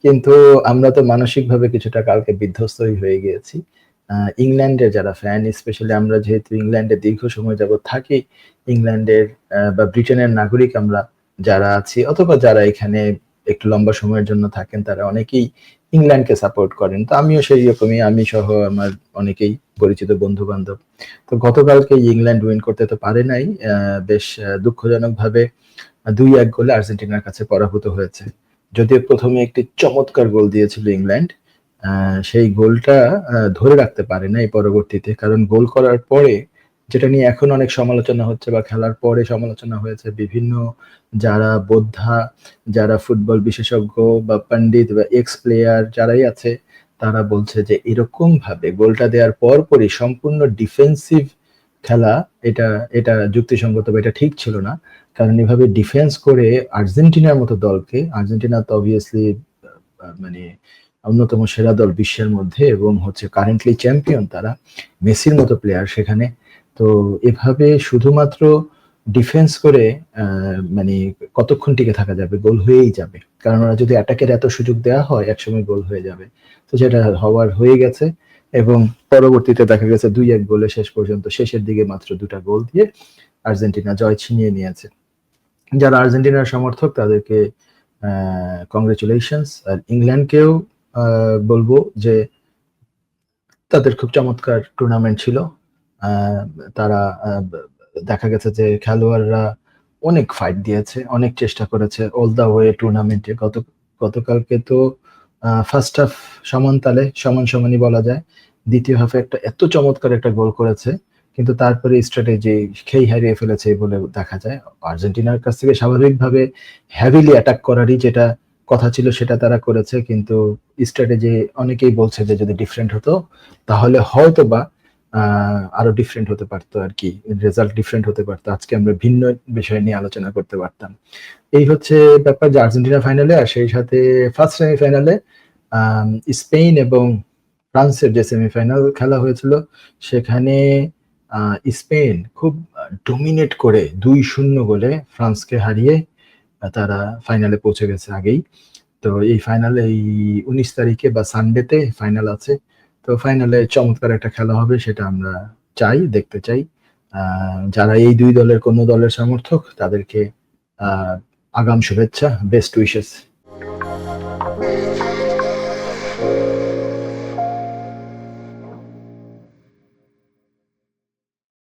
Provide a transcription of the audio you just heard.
কিন্তু আমরা তো মানসিকভাবে কিছুটা কালকে বিধ্বস্তই হয়ে গিয়েছি। ইংল্যান্ডের যারা ফ্যান, স্পেশালি আমরা যেহেতু ইংল্যান্ডে দীর্ঘ সময় যাবৎ থাকি, ইংল্যান্ডের বা ব্রিটেনের নাগরিক আমরা যারা আছি, অথবা যারা এখানে একটু লম্বা সময়ের জন্য থাকেন, তারা অনেকেই ইংল্যান্ডকে সাপোর্ট করেন। তো আমিও সেই রকমই, আমি সহ আমার অনেকেই পরিচিত বন্ধু বান্ধব। তো গতকালকে ইংল্যান্ড উইন করতে তো পারে নাই, বেশ দুঃখজনকভাবে 2-1 গোলে আর্জেন্টিনার কাছে পরাভূত হয়েছে। যদিও প্রথমে একটি চমৎকার গোল দিয়েছিল ইংল্যান্ড, সেই গোলটা ধরে রাখতে পারে নাই পরবর্তীতে, কারণ গোল করার পরে, যেটা নিয়ে এখন অনেক সমালোচনা হচ্ছে বা খেলার পরে সমালোচনা হয়েছে, বিভিন্ন যারা বোদ্ধা, যারা ফুটবল বিশেষজ্ঞ বা পণ্ডিত বা এক্স প্লেয়ার যারাই আছে, তারা বলছে যে এরকম ভাবে গোলটা দেওয়ার পরপরই সম্পূর্ণ ডিফেন্সিভ খেলা, এটা এটা যুক্তিসঙ্গত বা এটা ঠিক ছিল না। কারণ এভাবে ডিফেন্স করে আর্জেন্টিনার মতো দলকে, আর্জেন্টিনা তো অবভিয়াসলি মানে অন্যতম সেরা দল বিশ্বের মধ্যে এবং হচ্ছে কারেন্টলি চ্যাম্পিয়ন তারা, মেসির মতো প্লেয়ার সেখানে। তো এভাবে শুধুমাত্র ডিফেন্স করে মানে কতক্ষণ টিকে থাকা যাবে? গোল হয়েই যাবে, কারণ ওরা যদি অ্যাটাকের এত সুযোগ দেওয়া হয় একসময় গোল হয়ে যাবে। তো যেটা হওয়ার হয়ে গেছে, এবং পরবর্তীতে দেখা গেছে 2-1 গোলে শেষ পর্যন্ত, শেষের দিকে মাত্র 2টা গোল দিয়ে আর্জেন্টিনা জয় ছিনিয়ে নিয়েছে। যারা আর্জেন্টিনার সমর্থক তাদেরকে কংগ্রেচুলেশনস। আর ইংল্যান্ডকেও বলবো যে তাদের খুব চমৎকার টুর্নামেন্ট ছিল। আহ, তারা দেখা গেছে যে খেলোয়াড়রা অনেক ফাইট দিয়েছে, অনেক চেষ্টা করেছে অল দা ওয়ে টুর্নামেন্টে। গতকালকে তো ফার্স্ট হাফ সমান তালে, সমান সমানই বলা যায়। দ্বিতীয় হাফে একটা এত চমৎকার একটা গোল করেছে, কিন্তু তারপরে স্ট্র্যাটেজি খেই হারিয়ে ফেলেছে বলে দেখা যায়। আর্জেন্টিনার কাছ থেকে স্বাভাবিকভাবে হেভিলি অ্যাটাক করারই যেটা কথা ছিল সেটা তারা করেছে, কিন্তু স্ট্র্যাটেজি অনেকেই বলছে যে যদি ডিফারেন্ট হতো তাহলে হয়তো বা আরো ডিফারেন্ট হতে পারতো আর কি, রেজাল্ট ডিফারেন্ট হতে পারতো, আজকে আমরা ভিন্ন বিষয় নিয়ে আলোচনা করতে পারতাম। এই হচ্ছে ব্যাপার যে আর্জেন্টিনা ফাইনালে, আর সেই সাথে ফার্স্ট সেমিফাইনালে স্পেন এবং ফ্রান্সের যে সেমিফাইনাল খেলা হয়েছিল, সেখানে স্পেন খুব ডমিনেট করে 2-0 গোলে ফ্রান্সকে হারিয়ে তারা ফাইনালে পৌঁছে গেছে আগেই। তো এই ফাইনালে এই 19 তারিখে বা সানডেতে ফাইনাল আছে। তো ফাইনালে চমৎকার একটা খেলা হবে, সেটা আমরা চাই, দেখতে চাই। যারা এই দুই দলের কোনো দলের সমর্থক তাদেরকে আগাম শুভেচ্ছা, বেস্ট উইশেস।